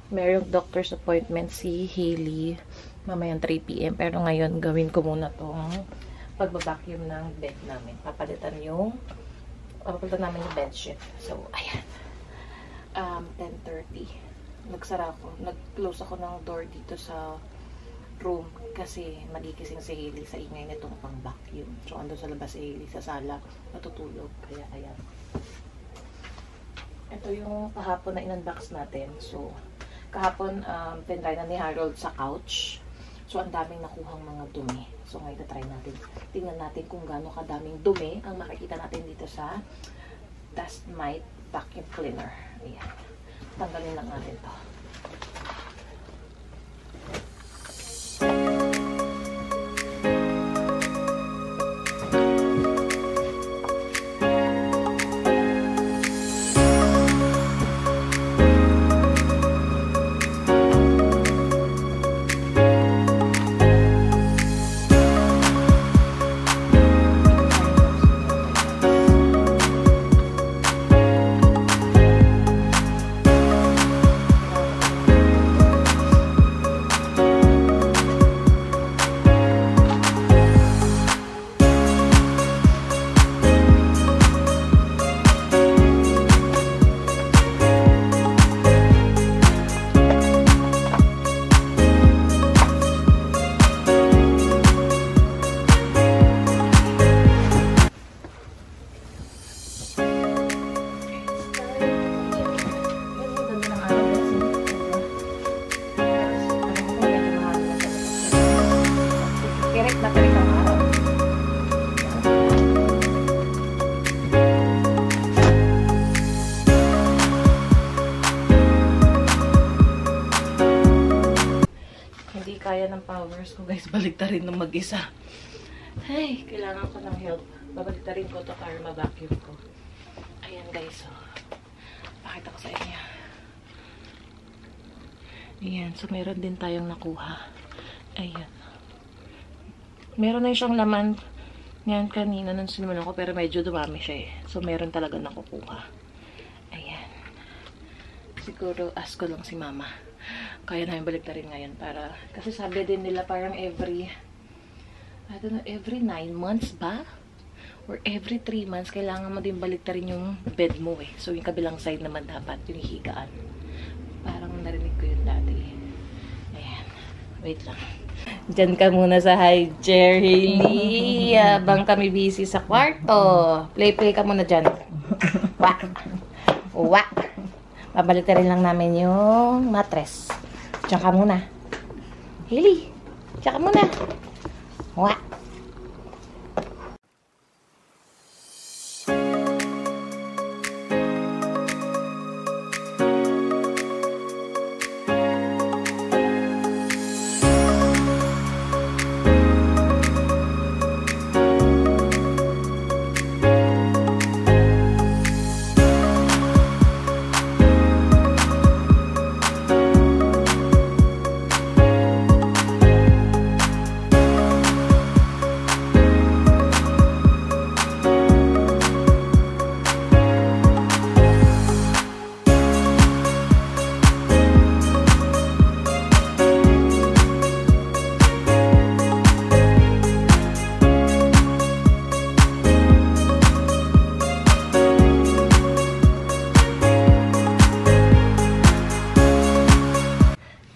Merong doctor's appointment si Hailey mamayang 3 PM. Pero ngayon, gawin ko muna tong pagbabacuum ng bed namin. Papalitan namin yung bedsheet. So, ayan. 10:30. Nag-close ako ng door dito sa room kasi magigising si Hailey sa ingay nitong pang-vacuum. So, ando sa labas si Hailey sa sala. Natutulog. Kaya, ayan. Ito yung kahapon na in-unbox natin. So, kahapon, tinry na ni Harold sa couch. So, ang daming nakuhang mga dumi. So, ngayon na-try natin. Tingnan natin kung gaano kadaming dumi ang makikita natin dito sa Dust Mite Vacuum Cleaner. Ayan. Tanggalin lang natin to. Kaya ng powers ko, guys. Baligtarin ng mag-isa. Ay, kailangan ko ng help. Babaligtarin ko to para ma-vacuum ko. Ayan, guys. So, pakita ko sa inyo. Ayan. So, meron din tayong nakuha. Ayan. Meron na siyang laman. Yan, kanina nung sinuman ko, pero medyo dumami siya eh. So, meron talaga nakukuha. Ayan. Siguro, ask ko lang si mama. Kaya namin baligtarin ngayon para, kasi sabi din nila parang every 9 months ba? Or every 3 months, kailangan mo din baligtarin yung bed mo eh. So, yung kabilang side naman dapat, yung higaan. Parang narinig ko yun dati. Ayan. Wait lang. Diyan ka muna sa high chair, Hailey. Habang kami busy sa kwarto. Play ka muna dyan. Wak. Wak. Babaligtarin lang namin yung mattress. Diyan ka muna. Hailey, diyan ka muna. Wah.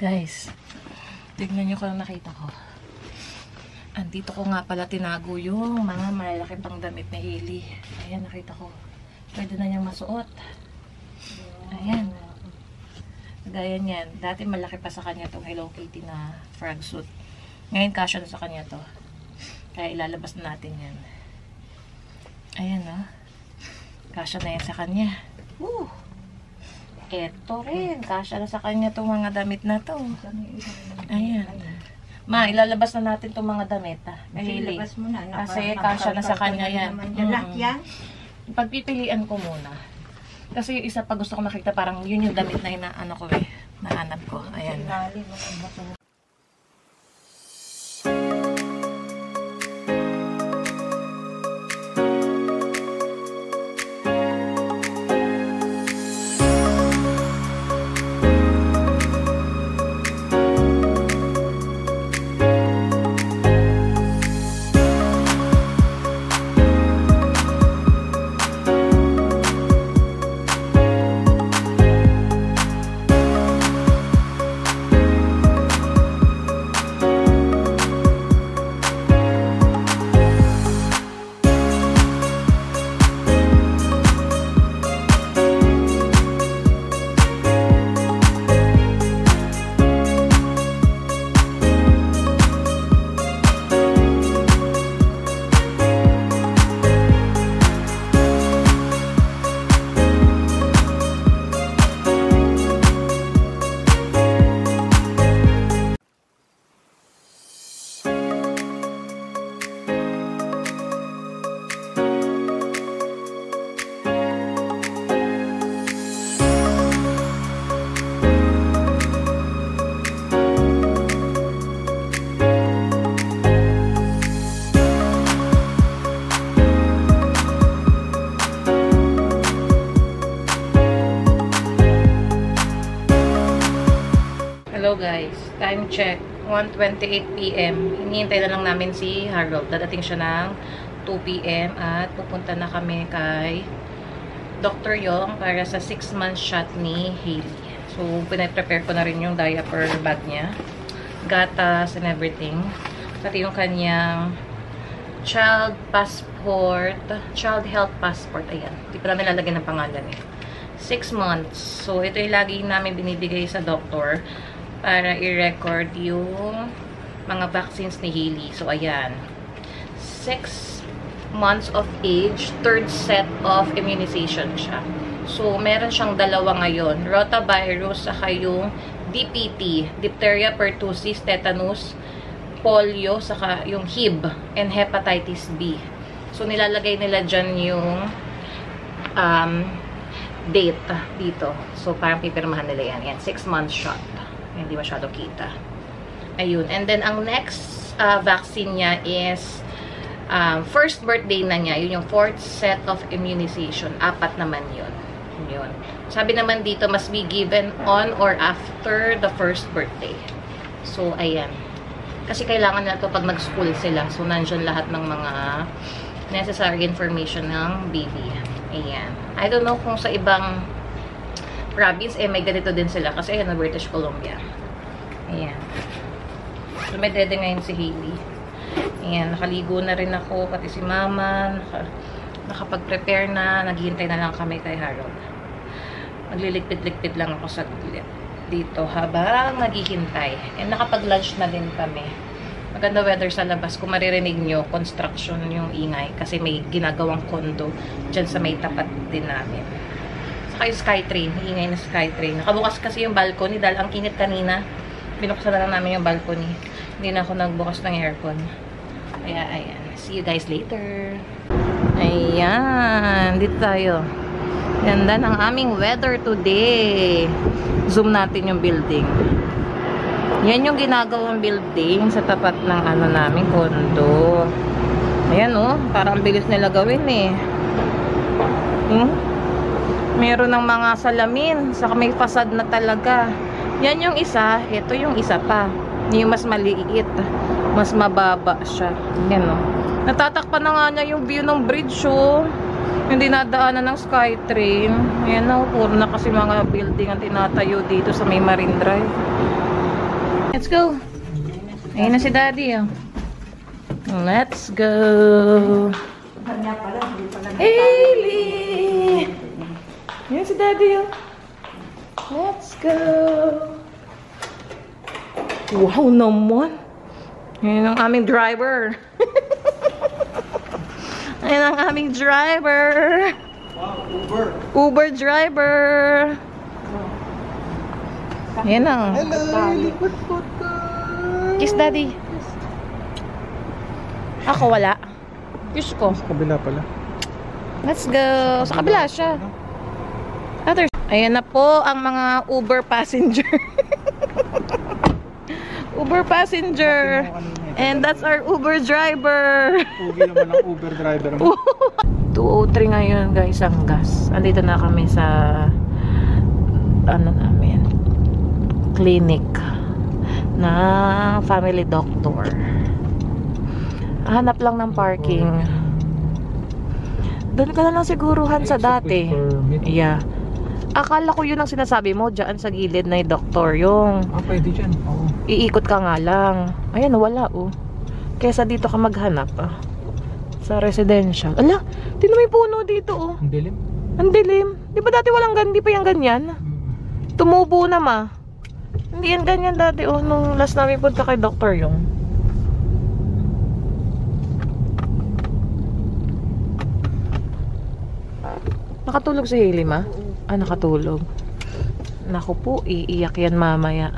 Guys, tignan nyo kung nakita ko. Andito ko nga pala tinago yung mga malalaking pang damit ni Hailey. Ayan, nakita ko. Pwede na niyang masuot. Ayan. Gaya niyan. Dati malaki pa sa kanya tong Hello Kitty na frog suit. Ngayon kasya na sa kanya to. Kaya ilalabas na natin yan. Ayan, no? Kasya na yan sa kanya. Woo! Eto rin. Kasya na sa kanya itong mga damit na to. Ayan. Ma, ilalabas na natin itong mga damit. Ilabas mo na. Kasi kasya na sa kanya yan. Lahat yan? Pagpipilian ko muna. Kasi yung isa pa gusto ko makita parang yun yung damit na inaano ko eh. Nahanap ko. Ayan. Hello guys, time check, 1:28 PM. Hinihintay na lang namin si Harold. Dadating siya ng 2 PM at pupunta na kami kay Dr. Yong para sa 6-month shot ni Hailey. So, pinaprepare ko na rin yung diaper bag niya, gatas and everything. Pati yung kanyang child health passport. Ayan, hindi pa namin lalagyan ng pangalan eh. 6 months. So, ito yung lagi namin binibigay sa doctor para i-record yung mga vaccines ni Hailey. So, ayan. 6 months of age, 3rd set of immunization siya. So, meron siyang dalawa ngayon. Rotavirus, saka yung DPT, diphtheria, pertussis, tetanus, polio, saka yung HIV, and hepatitis B. So, nilalagay nila dyan yung date dito. So, parang pipirmahan nila yan. Yan, 6 months shot. Hindi masyado kita. Ayun. And then, ang next vaccine niya is first birthday na niya. Yun yung 4th set of immunization. 4 naman yun. Yun. Sabi naman dito, must be given on or after the first birthday. So, ayan. Kasi kailangan nila ito pag nag-school sila. So, nandyan lahat ng mga necessary information ng baby. Ayan. I don't know kung sa ibang province, may ganito din sila. Kasi ayan, British Columbia. Ayan. So, may dede ngayon si Hailey. Ayan, nakaligo na rin ako. Pati si mama. Nakapag-prepare na. Naghihintay na lang kami kay Harold. Magliligpit-ligpit lang ako sa dito habang naghihintay. And nakapag-lunch na din kami. Maganda weather sa labas. Kung maririnig nyo, construction yung ingay. Kasi may ginagawang condo dyan sa may tapat din namin. Saka yung Skytrain. Ingay na Skytrain. Nakabukas kasi yung balcony dahil ang init kanina. Binuksan na lang namin yung balcony. Hindi na ako nagbukas ng aircon. Kaya, ayan. See you guys later. Ayan. Dito tayo. Ganda ng aming weather today. Zoom natin yung building. Yan yung ginagawang building sa tapat ng namin condo. Ayan parang bilis nila gawin eh. Meron ng mga salamin, saka may fasad na talaga. Yan yung isa, ito yung isa pa. Yung mas maliit, mas mababa siya. Yan natatakpan na nga niya yung view ng bridge Hindi nadaanan ng Skytrain. Ayan puro na kasi mga building ang tinatayo dito sa may Marine Drive. Let's go. Ayun na si Daddy Let's go. Hailey! Ayun si Daddy Let's go. Wow naman. Ayun ang aming driver. Ayun ang aming driver. Wow, Uber. Uber driver. Ayan na. Hello, liquid food. Kiss Daddy. Ako wala. Kiss ko. Sa kabila pala. Let's go. Sa kabila siya. Ayan na po ang mga Uber passenger. Uber passenger. And that's our Uber driver. Pugi naman ang Uber driver mo. 2:03 ngayon guys ang gas. Andito na kami sa namin clinic na family doctor. Hanap lang ng parking. Doon ka na lang siguruhan sa dati. Yeah. Akala ko yun ang sinasabi mo dyan sa gilid na yung doktor yung pwede dyan. Oo. Iikot ka nga lang. Ayan, wala Kesa dito ka maghanap sa residential. Ala, tinan mo yung puno dito Ang dilim. Ang dilim. Di ba dati di pa yung ganyan? Tumubo na Hindi yan ganyan dati nung last namin punta kay Dr. Yong. Nakatulog si Hailey nakatulog. Naku po, iiyak yan mamaya.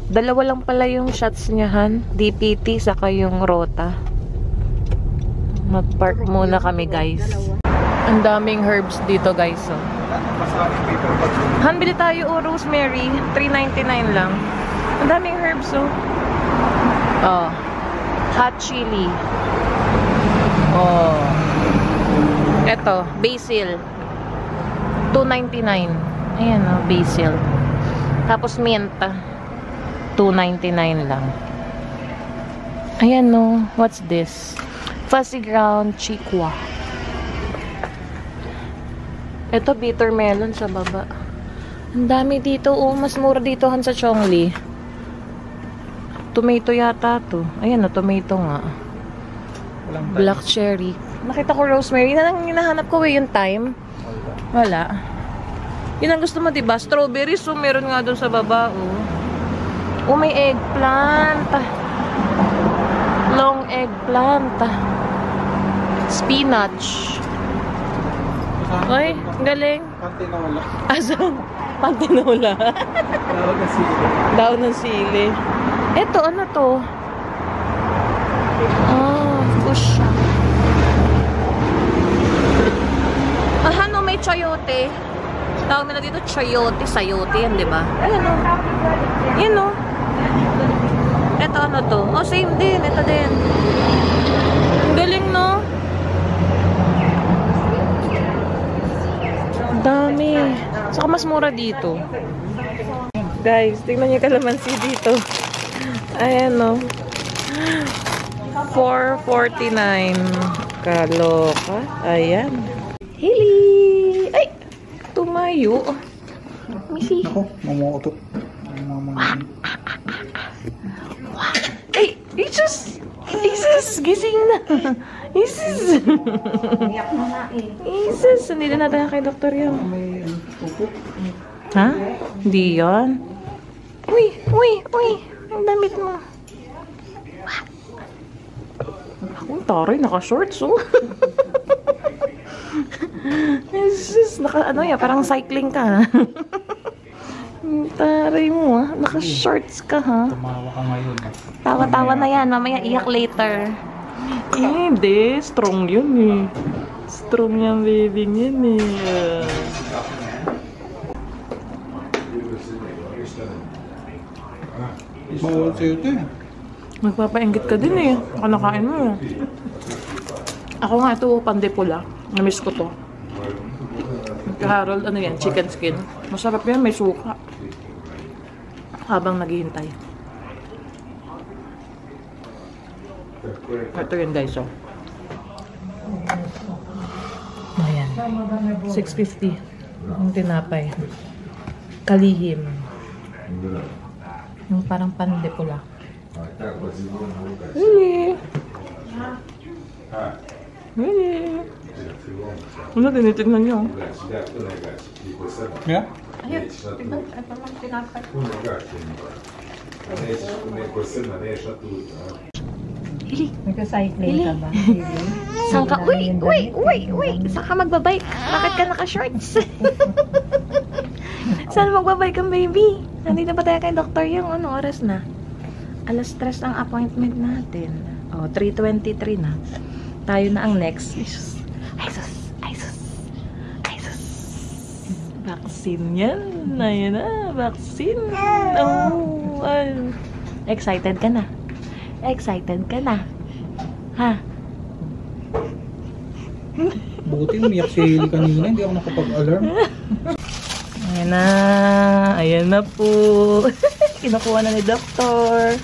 Dalawa lang pala yung shots niyahan. DPT saka yung Rota. Mag-park muna kami guys. Ang daming herbs dito guys Han, bili tayo rosemary. $3.99 lang. Ang daming herbs hot chili. Eto, basil. $2.99. Ayan basil. Tapos mint. $2.99 lang. Ayan no, what's this? Fuzzy ground chikwa. Ito bitter melon sa baba. Ang dami dito, oh, mas mura dito han sa Chongli. Tomato yata to. Ayan na, tomato nga. Walang time. Black cherry. Nakita ko rosemary. Yan ang hinahanap ko yung thyme. Wala. Yun ang gusto mo, diba? Strawberries. So, meron nga doon sa baba, oh. Oh, may eggplant. Long eggplant. Spinach. Ay, galing. Pantinola. Asa? Pantinola. Tawag na sili. Daw ng sili. Eto, ano to? Ah, fuchsia. Ah, no, may chayote. Tawag nila dito chayote, sayote yan, di ba? Ayan o. Yan o. Eto, ano to? Oh, same din. Ito din. Ang galing, no? Dami. Saka mas mura dito. Guys, tingnan niyo kalamansi dito. Ayan, no? $4.49. Kaloka. Ayan. Hili! Ay! Tumayo. Missy. Ako, mamuutot. Ay! Jesus! Jesus! Gising na! Jesus! Iyak mo na eh. Jesus! Hindi na natin kay Dr. Yang. May upo. Ha? Hindi yan. Uy! Uy! Uy! Ang damit mo. Akong taray, naka-shorts, oh. Jesus! Ano yan? Parang cycling ka. Ang taray mo, ha? Naka-shorts ka, ha? Tumawa ka ngayon. Tawa-tawa na yan. Mamaya iyak later. Hindi. Strong yun, eh. Strong yung baby yun, eh. Bawal sa'yo ito eh. Magpapainggit ka din, eh. Kanakain mo, eh. Ako nga ito, pandepula. Namiss ko to. Harold, ano yan? Chicken skin. Masarap yan. May suka. Habang naghihintay. Ito yun, guys, oh. Ayan. $6.50. Yung tinapay. Kalihim. Yung parang pandepula. Really? Really? Ano, tinitignan niyo? Yeah? Ayun, tignan. Ito lang tinapay. Hili. Nagka-cycling ka ba? Saan ka? Uy! Uy! Uy! Uy! Saan ka magbabike? Bakit ka naka-shorts? Saan magbabike ang baby? Nandito pa tayo kay Dr. Yung ano oras na? 3:00 ang appointment natin. Oh, 3:23 na. Tayo na ang next. Ay sus! Ay sus! Ay sus! Vaccine yan. Ayan na. Vaccine. Oh! Excited ka na? Excited ka na? Ha? Buti umiyak si Hailey kanina. Hindi ako nakapag-alarm. Ayan na. Ayan na po. Kinukuha na ni Doktor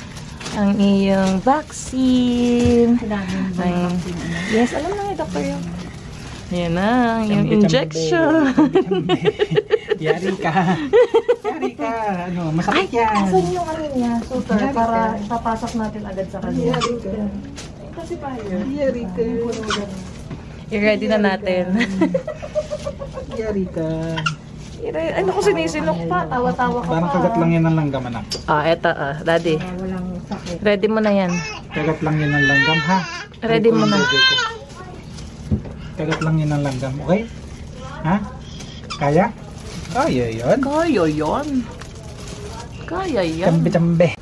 ang iyong vaccine. Ay, yes, alam na ni Doktor yun. Ayan na, ang iyong injection. Yari ka. Yari ka. Ano, masakit yan. Asan yung ano niya, super, para ipapasok natin agad sa kanya. Yari ka. Kasi pa yun. Yari ka. I-ready na natin. Yari ka. Ano ko sinisinok pa? Tawa-tawa ka pa. Parang kagat lang yan ng langgam, anak. Eto, daddy. Walang sakit. Ready mo na yan. Kagat lang yan ng langgam, ha? Ready mo na. Kagat lang yan ng langgam, okay? Ha? Kaya? Kaya yan. Kaya yan. Kaya yan. Chambe-chambe.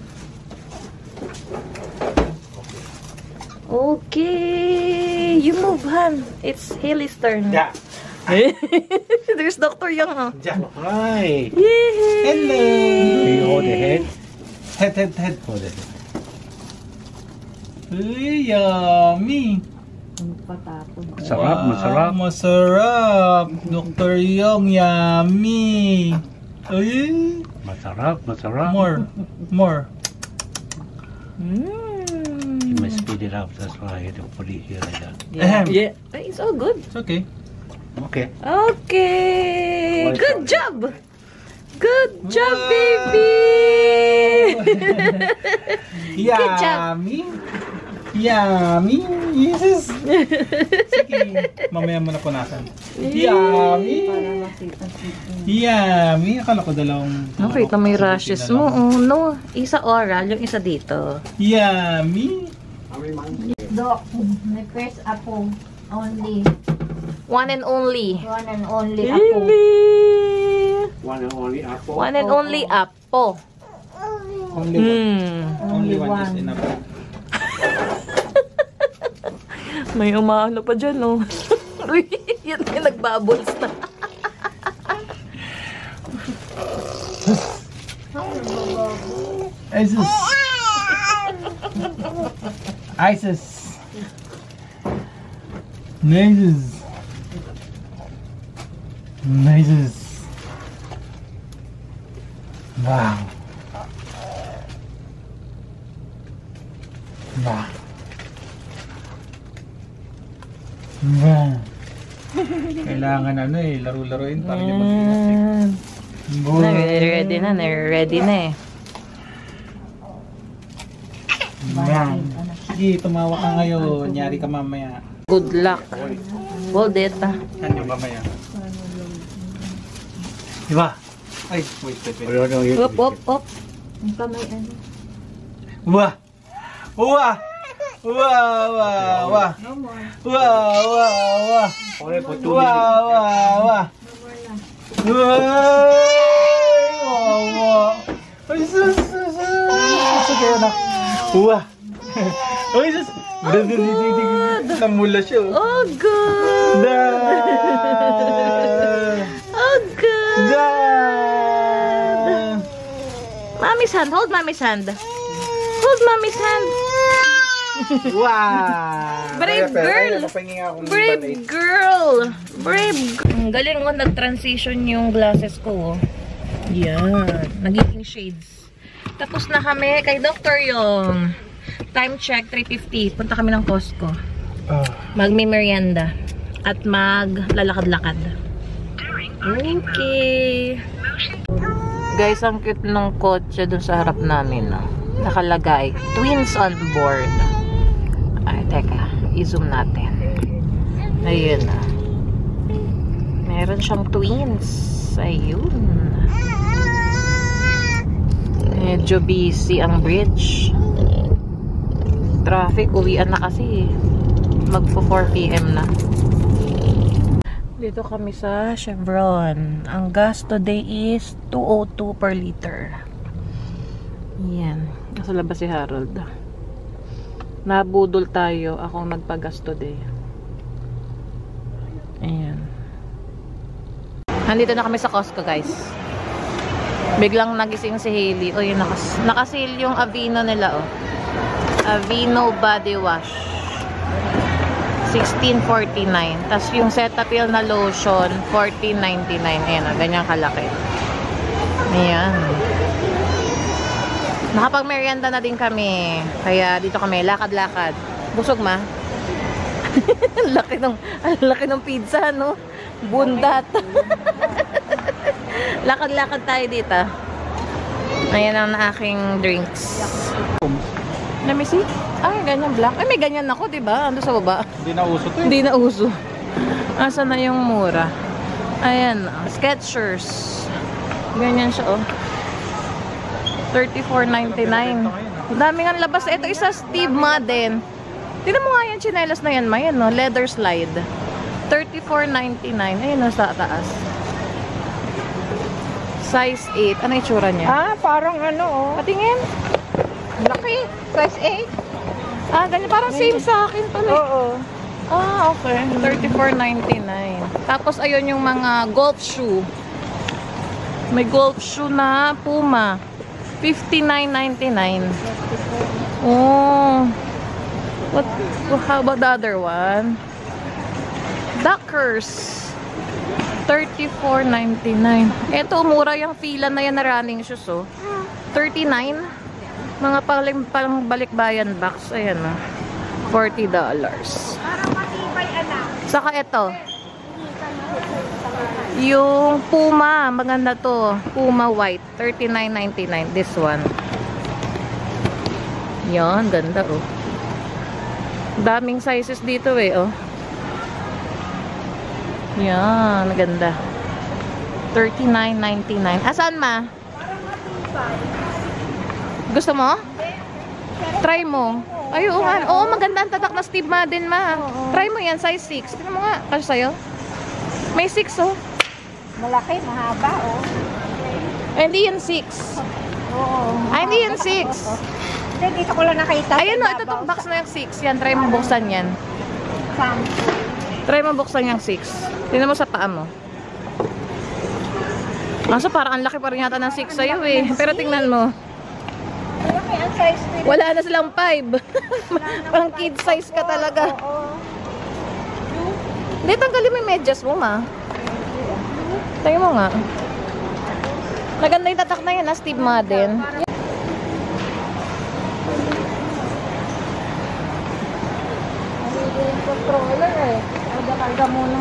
Okay. You move, Han. It's Hailey's turn. Yeah. There's Dr. Young, huh? Yeah. Hi. Yay! Hello. Do you hold the head? Head. Hold the head. Uy, yummy. Masarap. Masarap. Dr. Young, yummy. Uy. Masarap. More. You must speed it up. That's why I had to put it here like that. Yeah. It's all good. It's okay. Okay. Okay. Why Good not? job. Good job, Wow. baby. Yummy! Yummy! Jesus! Sige, mamaya mo na punasan. Yummy! Para makita-kita. Yummy! Akala ko dalawang... Nakita may rashes mo. Oh, no. Isa oral, yung isa dito. Yummy! Dok, may first apo. Only. One and only. One and only apo. One and only apple. One and only apo. Only one. Only Only one is one. enough. May umaano pa dyan, no? Uy, yan yung nagbubbles na. Isis! Isis! Isis! Isis! Wow! Wow! Wow! Kailangan ano eh, laro-laruin para niya mag-ingat eh. Ready na, ready na eh. Yan. Sige, tumawa ka ngayon. Nyari ka mamaya. Good luck. Hold it. Yan yung mamaya. Diba? Ay, wait. No, no, you. Up, up, up. Ang kamay ano. Wah! Wah! Wah! Wah! Wah! No more. Wah! Wah! Wah! Only for 2 Wah! minutes. Wah! Wah! No more na. Wah! Wah! Ay, sus! Sige, anak. Wah! Ay, sus! Namula siya. Oh, good. Da! Oh, good. Da! Mommy's hand. Hold mommy's hand. Hold mommy's hand. Wow! Brave girl. Brave girl. Brave girl. Ang galing mo, nag-transition yung glasses ko. Yan. Nagiging shades. Tapos na kami kay Dr. Yung. Time check, 3:50. Punta kami ng Costco. Magme-merienda. At maglalakad-lakad. Okay. Guys, ang cute ng kotse dun sa harap namin. No? Nakalagay. Twins on board. Ay, teka. I-zoom natin. Ayun na. Meron siyang twins. Ayun. Medyo busy ang bridge. Traffic. Uwian na kasi. Magpo 4 PM na. Dito kami sa Chevron. Ang gas today is 202 per liter. Yan. Nasa labas si Harold. Nabudol tayo. Ako nagpagas today. Ayan. Nandito na kami sa Costco, guys. Biglang nagising si Hailey. O, yun, nakasil yung Aveeno nila, oh. Aveeno body wash. 16.49. Tapos yung Cetaphil na lotion, 14.99. Ayan, oh, ganyan kalaki. Ayan. Nakapag-merienda na din kami. Kaya dito kami, lakad-lakad. Busog ma? laki ng pizza, no? Bundat. Lakad-lakad tayo dito. Ayan ang aking drinks. Let me see. Ay, ganyan black. Ay, may ganyan ako, diba? Ando sa baba. Hindi na uso to eh. Hindi na uso. Asa na yung mura? Ayan, Skechers. Ganyan siya, oh. 34.99. Ang dami nga labas. Ito isa Steve Madden. Tignan mo nga yung chinelas na yan, Mayan, no? Leather slide. 34.99. Ayun, no, sa taas. Size 8. Ano yung itsura niya? Ah, parang ano oh. Patingin. Laki. Size 8. Ah, ganyan. Parang same sa akin pala. Oo. Ah, okay. 34.99. Tapos, ayun yung mga golf shoe. May golf shoe na Puma. 59.99. Oh. How about the other one? Dockers. 34.99. Ito, mura yung fila na yan na running shoes, oh. 39. Mga pang balikbayan box. Ayan o. $40. Parang matibay, anak. Saka ito. Yung Puma. Maganda to. Puma white. $39.99. This one. Yan. Ganda oh. Daming sizes dito eh oh. Yan. Ganda. $39.99. Asan ma? Gusto mo? Try mo. Ay, oo nga. Oo, maganda ang tatak na Steve Madden, ma. Try mo yan, size 6. Tignan mo nga. Kasi sa'yo. May 6, oh. Malaki, mahaba, oh. Ay, hindi yan 6. Oo. Ay, hindi yan 6. Hindi, dito ko lang nakita. Ayun, no. Ito tong box na yung 6. Yan, try mo buksan yan. Sample. Try mo buksan yung 6. Tingnan mo sa paa mo. Kaso parang ang laki pa rin yata ng 6 sa'yo, eh. Pero tingnan mo. Malaki ang size nila. Wala na silang 5. Parang kid size ka talaga. Oo. Hindi, tanggalin mo yung medyas mo, ma. Tingnan mo nga. Maganda yung tatak na yan, ha, Steve Madden. Yung controller, eh. Karga muna.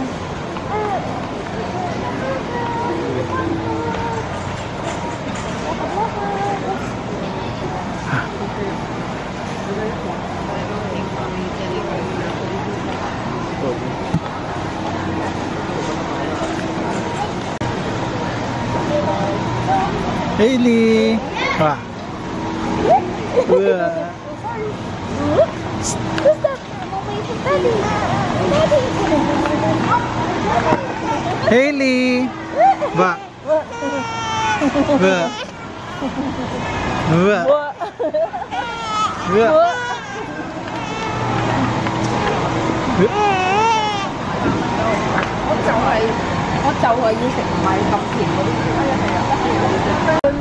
Hailey! Ah. Hailey! Ba? Ba? Ba? Ba?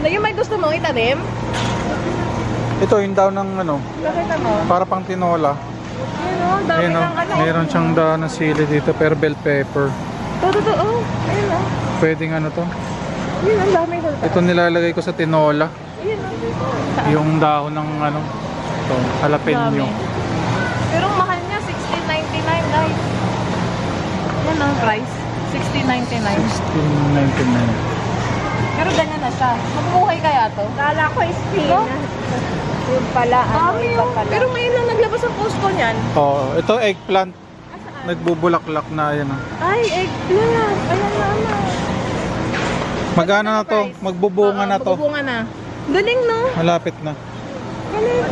Yung may gusto mo itanim? Ito yung daw ng ano, Nakita mo? para pang tinola. Ayun o, dami Ayun, ng oh, ano. mayroon siyang daan ng sili dito, pero bell pepper. Totoo. Ayun o. Pwedeng ano to. Ayun, ang dami ko. Ito nilalagay ko sa tinola. Ayun o. Yung dahon ng ano, to, jalapeno. Pero ang mahal niya, $16.99 guys. Yan ang price. $16.99. $16.99. Pero ganyan na siya. Magbuhay kaya to? Kala ko spin. No? Yun pala, ano, Dami iba yun. pala. Pero ngayon lang naglabas ang Costco niyan. Oh, ito eggplant. Nagbubulaklak na yan. Oh. Ay, eggplant. Ayan na ano. Magana na to, magbubunga na to. Magbubunga na. Galing no? Malapit na. Galing.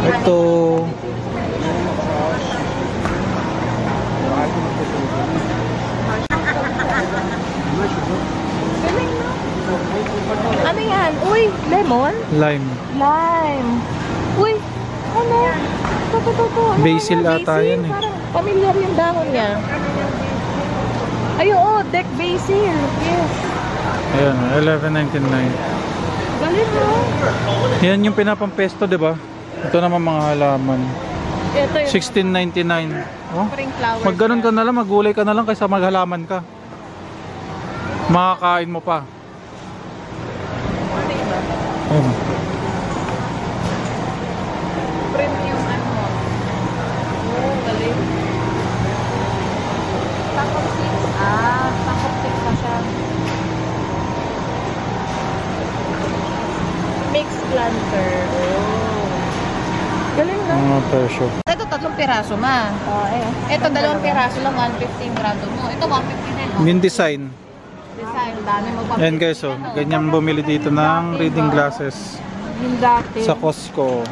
Ito. Galing no? Ano yan? Uy, lemon? Lime. Lime. Uy, ano? Toto. Basil ata yan eh. Parang familiar yung dahon niya. Ay, oo, deck basil. Yes. Ayan, $11.99. Galing no? Yan yung pinapampesto, di ba? Ito naman mga halaman. Ito yung $16.99. Oh? spring flowers. Magganon ka na lang, maggulay ka na lang kaysa maghalaman ka. Makakain mo pa. Ayun. Print yung ano. Oh, galing. Takot six. Takot six na siya. Mixed planter. Oh. Galing no? Mga presyo. Ito 3 piraso ma. Oh, eh. Ito 2 piraso lang, 115 grado mo. Ito 150 din. Oh. Yung design. Design, dami mo pa. Yan guys, oh. Ganyan bumili dito ng reading glasses Yung dati. sa Costco.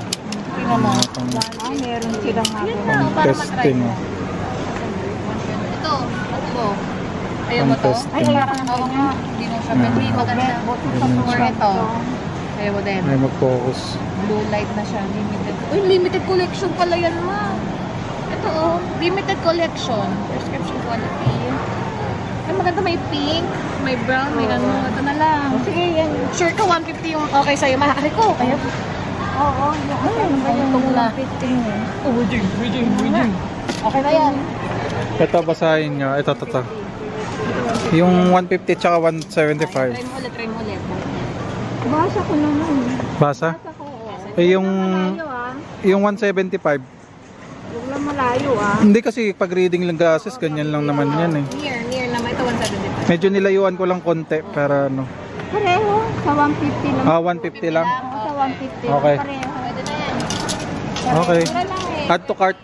Tingnan mo. Ah, meron silang Yun ako. na, para matry Testing. mo. Ito, ito. Ayaw mo to? Contesting. Ay, parang ako nga. Hindi mo siya pwede. Maganda. Or ito. Ayaw mo din. May mag-focus. Blue light na siya. Limited. Uy, limited collection pala yan ma. Ito oh. Limited collection. Prescription quality. Ay, maganda. May pink. May brown. May ano. Ito na lang. Sige, yan. Sure ka 150 yung okay sa'yo. Mahari ko. Ayaw. Oo, yung ano ba yung Tungtong na. fitting eh. Oh, wajing. Okay na yan. Ito, basahin nyo. Ito. Yung 150 tsaka 175. Try mo ulit. Basa ko naman. Basa? Basa ko. Eh yung Malayo ah. yung 175. Huwag lang malayo ah. Hindi kasi pag reading lang glasses, ganyan lang naman yan eh. Near naman. Ito 175. Medyo nilayuan ko lang konti para ano. Pareho. Sa 150 lang. 150 lang. Oo, sa 150. Okay. Pareho. Pwede na yan. Okay. Wala lang eh. Add to cart.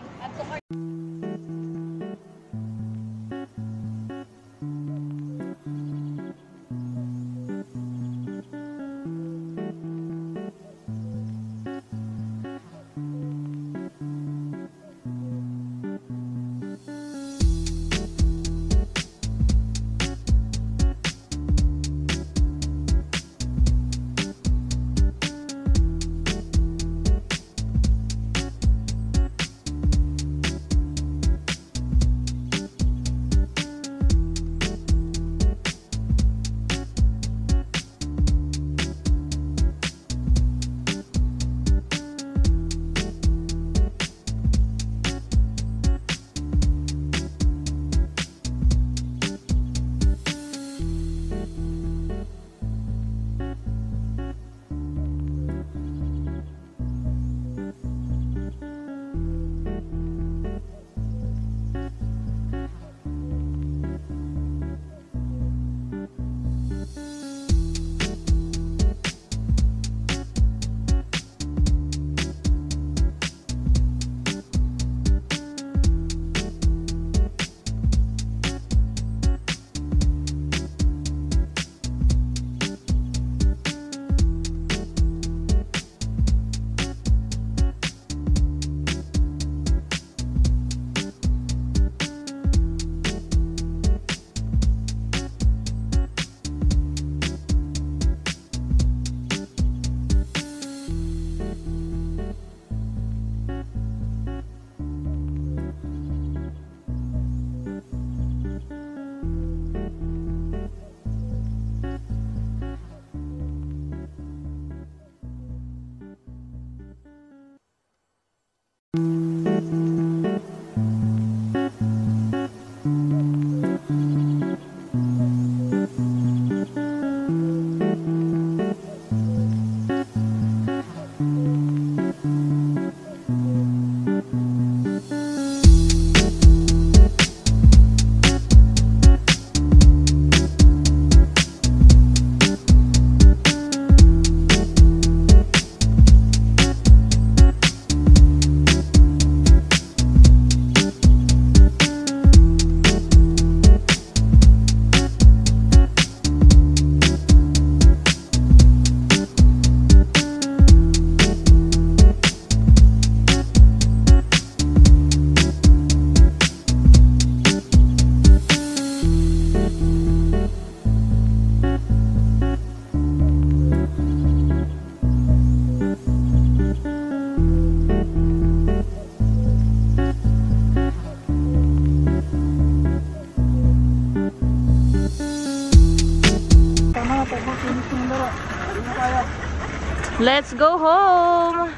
Let's go home!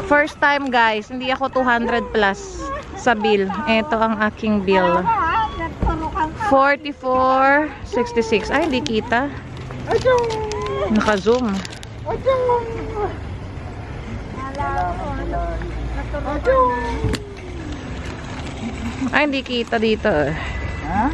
First time guys, hindi ako 200 plus sa bill. Ito ang aking bill. 44.66. Ay, hindi kita. Naka-zoom. Ay, hindi kita dito. Ha?